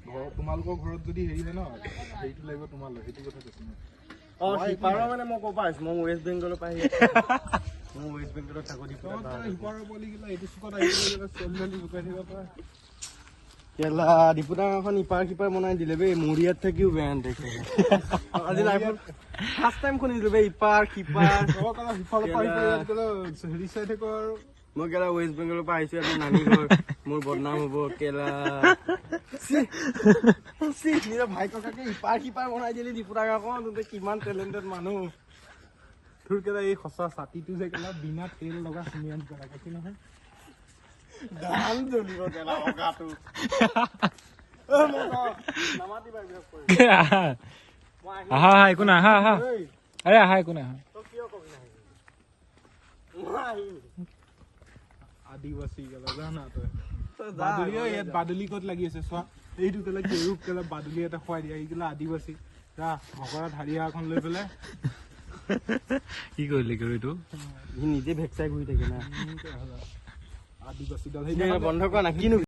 তোমালোকৰ ঘৰত যদি হেৰি হয় ন সেইটো লাগিব তোমালৈ সেইটো কথা কৈছো সিপাৰৰ মানে মই ক'ৰ পৰা আহিছো মই ৱেষ্ট বেংগলৰ পৰা আহি মই ৱেষ্ট বেংগলত থাকো সিপাৰৰ পোৱালিগিলা এইটো চুকত আহিব চলি লুকাই থাকিব পাৰে কেলা ডিপুটাখন ইপাৰ সিপাৰ বনাই দিলে বে মৰিয়াত থাকিও বেয়া দেখে আজি লাইফত ফাৰ্ষ্ট টাইম শুনিলো বে ইপাৰ সিপাৰ হেৰি চাই থাকো আৰু মই কেলা ৱেষ্ট বেংগলৰ পৰা আহিছো আৰু নানি ঘৰ মোৰ বদনাম হ'ব কেলা নিজৰ ভাই ককাকে ইপাৰ সিপাৰ বনাই দিলি ডিপুটা গাঁওখন তহঁতে কিমান টেলেণ্টেড মানুহ তোৰ কেলা এই সঁচা ছাতিটো যে কেলা বিনা তেল লগা চিমিয়ান কৰা কৈছি নহয় গান জ্বলিব কেলা অগাটো নামাতিবা বিৰক কৰি আহা একো নাই আহা আৰে আহা একো নাই তই কিয় কবি নাহিবি মই আহিম আদিবাসী গেলা জানা তই বাদুলি ইয়াত বাদুলি ক'ত লাগি আছে চোৱা এইটো কেলা কেৰুক কেলা বাদুলি এটা খুৱাই দিয়া এইগিলা আদিবাসী যা ভকৰা ধাৰিয়া এখন লৈ পেলাই কি কৰিলি এইটো সি নিজে ভেকচাই ঘূৰি থাকে না আদিবাসী দল বন্ধ কৰা না কিনো